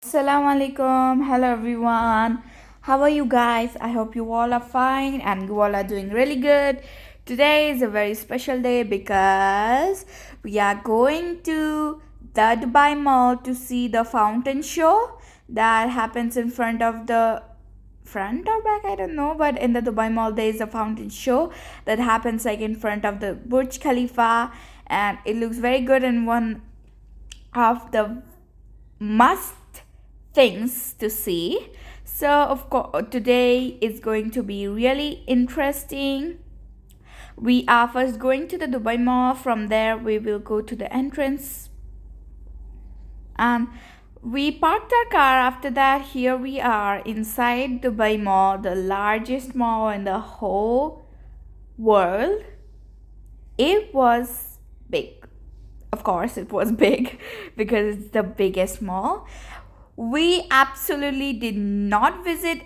Assalamu alaikum. Hello everyone. How are you guys? I hope you all are fine and you all are doing really good. Today is a very special day because we are going to the Dubai Mall to see the fountain show that happens in front or back, I don't know, but in the Dubai Mall there is a fountain show that happens like in front of the Burj Khalifa, and it looks very good and one of the must things to see. So, of course, today is going to be really interesting. We are first going to the Dubai Mall. From there, we will go to the entrance, and we parked our car. After that, here we are inside Dubai Mall, the largest mall in the whole world. It was big. Of course, it was big because it's the biggest mall. We absolutely did not visit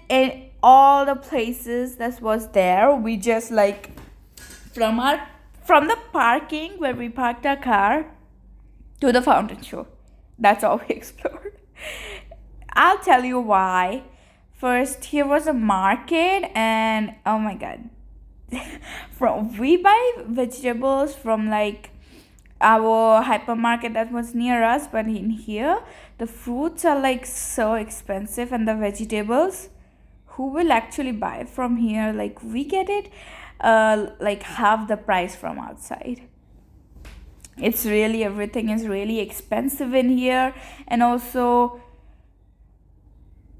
all the places that was there. We just like from the parking where we parked our car to the fountain show. That's all we explored. I'll tell you why. First, here was a market, and oh my god, we buy vegetables from like our hypermarket that was near us, but in here the fruits are like so expensive, and the vegetables, who will actually buy from here? Like we get it like half the price from outside. It's really, everything is really expensive in here. And also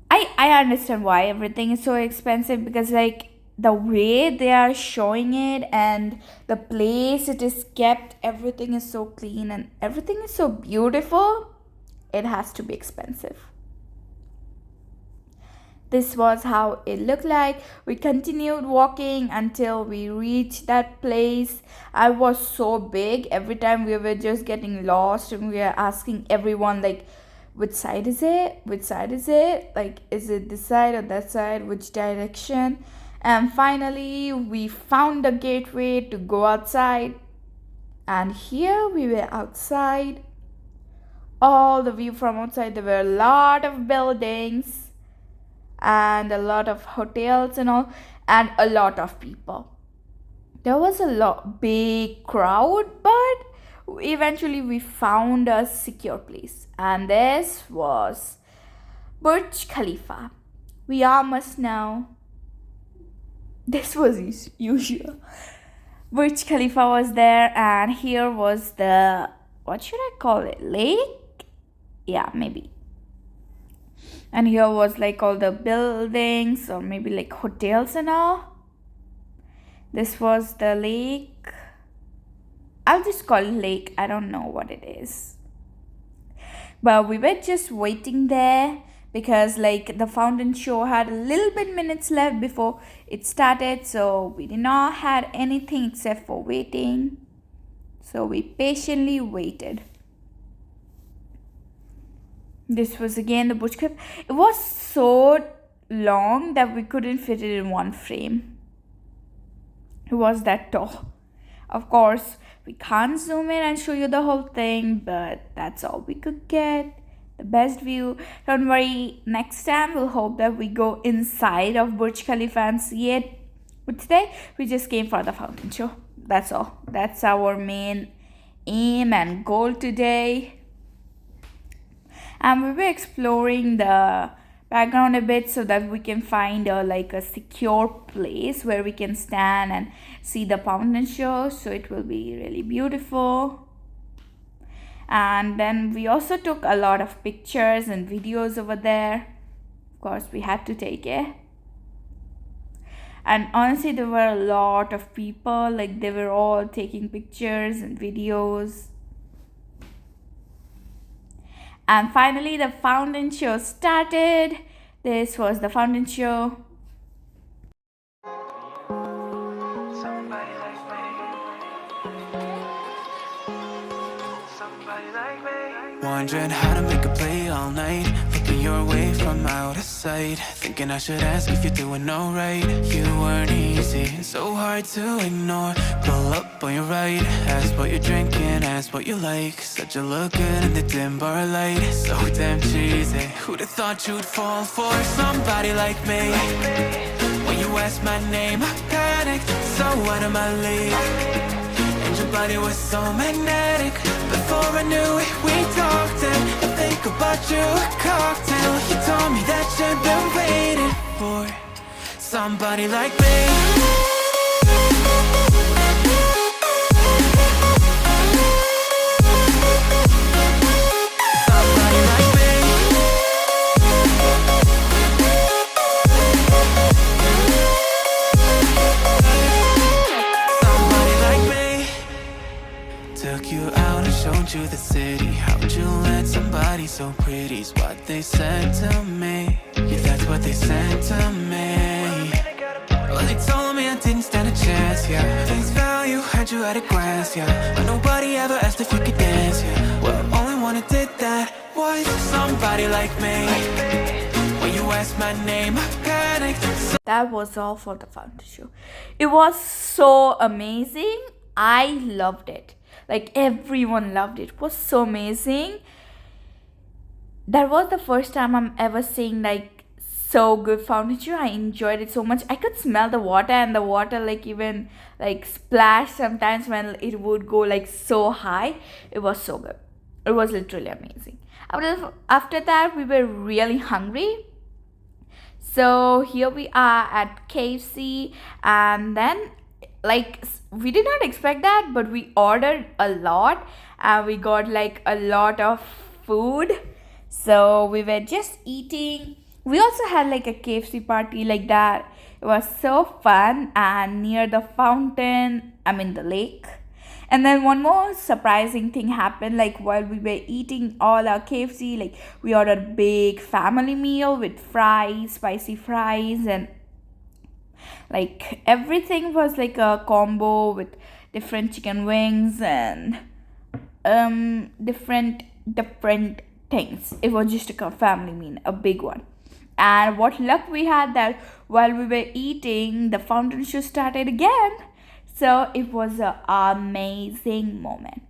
I understand why everything is so expensive, because like the way they are showing it and the place it is kept, everything is so clean and everything is so beautiful, it has to be expensive. This was how it looked like. We continued walking until we reached that place. I was so big, every time we were just getting lost and we were asking everyone like, which side is it, like, is it this side or that side, which direction? And finally, we found the gateway to go outside. And here we were outside. All the view from outside, there were a lot of buildings and a lot of hotels and all, and a lot of people. There was big crowd, but eventually we found a secure place. And this was Burj Khalifa. We all must know this was usual. Burj Khalifa was there, and here was the, what should I call it, lake? Yeah, maybe. And here was like all the buildings or maybe like hotels and all. This was the lake. I'll just call it lake. I don't know what it is. But we were just waiting there because like the fountain show had a little bit minutes left before it started, so we did not had anything except for waiting. So we patiently waited. This was again the Burj Khalifa. It was so long that we couldn't fit it in one frame. It was that tall. Of course, we can't zoom in and show you the whole thing, but that's all we could get. The best view. Don't worry, next time we'll hope that we go inside of Burj Khalifa and see it. But today we just came for the fountain show. That's all. That's our main aim and goal today. And we were exploring the background a bit so that we can find like a secure place where we can stand and see the fountain show, so it will be really beautiful. And then we also took a lot of pictures and videos over there. Of course, we had to take it. And honestly, there were a lot of people, like they were all taking pictures and videos. And finally, the fountain show started. This was the fountain show. Wondering how to make a play all night. Looking your way from from out of sight, thinking I should ask if you're doing alright. You weren't easy, so hard to ignore. Pull up on your right, ask what you're drinking, ask what you like. Said you look good in the dim bar light, so damn cheesy. Who'd have thought you'd fall for somebody like me? When you asked my name, I panicked, so out of my league. And your body was so magnetic. Before I knew it, we talked, and I think about you a cocktail. You told me that you've been waiting for somebody like me. Took you out and showed you the city. How'd you let somebody so pretty's what they said to me? Yeah, that's what they said to me. Well, they told me I didn't stand a chance, yeah. Face value, had you at a glance, yeah. But nobody ever asked if you could dance, yeah. Well, only one who did that was somebody like me. When you asked my name, I panicked. That was all for the fountain show. It was so amazing. I loved it. Like, everyone loved it. It was so amazing. That was the first time I'm ever seeing like so good fountain show. I enjoyed it so much. I could smell the water, and the water like even like splash sometimes when it would go like so high. It was so good. It was literally amazing. After that, we were really hungry. So here we are at KFC, and then like we did not expect that, but we ordered a lot and we got like a lot of food. So we were just eating. We also had like a KFC party like that. It was so fun, and near the fountain, the lake. And then one more surprising thing happened. Like while we were eating all our KFC, like we ordered a big family meal with fries, spicy fries, and like everything was like a combo with different chicken wings and different things. It was just a family meal, a big one. And what luck we had that while we were eating, the fountain show started again. So it was an amazing moment.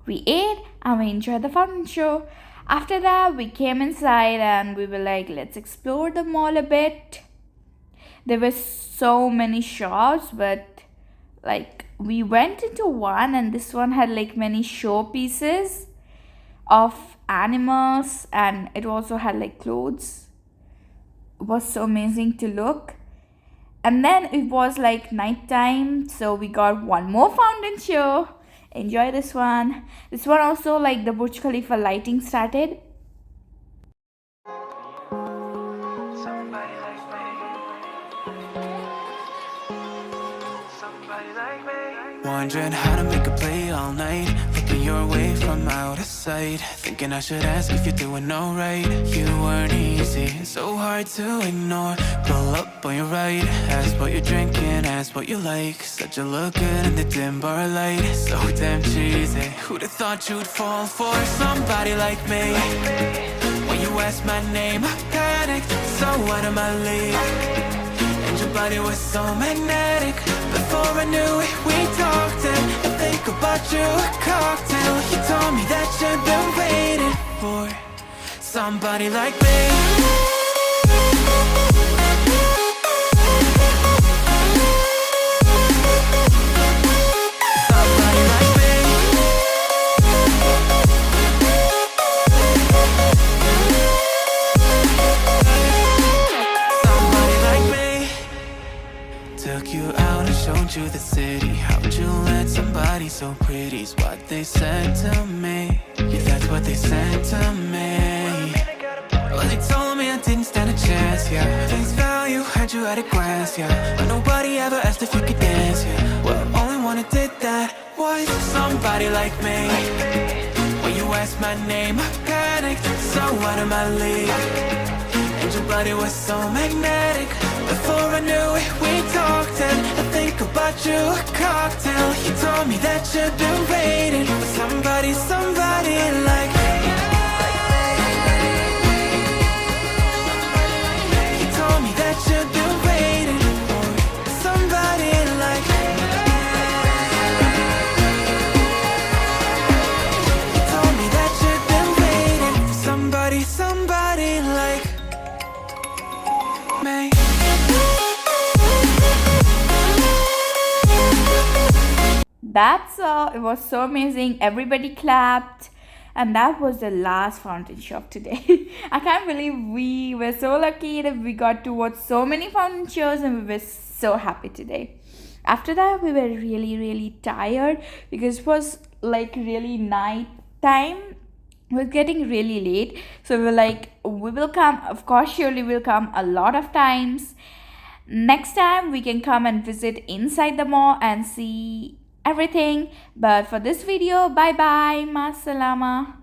We ate and we enjoyed the fountain show. After that, we came inside and we were like, let's explore the mall a bit. There were so many shops, but like we went into one, and this one had like many showpieces of animals, and it also had like clothes. It was so amazing to look. And then it was like nighttime, so we got one more fountain show. Enjoy this one. This one also, like the Burj Khalifa lighting started. Wondering how to make a play all night, looking your way from out of sight, thinking I should ask if you're doing alright. You weren't easy, so hard to ignore. Pull up on your right, ask what you're drinking, ask what you like. Said you look good in the dim bar light, so damn cheesy. Who'd have thought you'd fall for somebody like me? When you asked my name, I panicked, so out of my league. And your body was so magnetic. Before I knew it, we talked, and I think about you a cocktail. You told me that you've been waiting for somebody like me. Took you out and showed you the city. How'd you let somebody so pretty's what they said to me? Yeah, that's what they said to me. Well, they told me I didn't stand a chance, yeah. Face value, had you at a glance, yeah. But nobody ever asked if you could dance, yeah. Well, only one who did that was somebody like me. When you asked my name, I panicked, so out of my league. And your body was so magnetic. Before I knew it, we talked, and I think about you a cocktail. You told me that you've been waiting for somebody like me. That's all. It was so amazing. Everybody clapped. And that was the last fountain show of today. I can't believe we were so lucky that we got to watch so many fountain shows and we were so happy today. After that, we were really tired because it was like really night time. It was getting really late. So we were like, we will come, of course, surely we'll come a lot of times. Next time we can come and visit inside the mall and see everything. But for this video, bye bye, ma salama.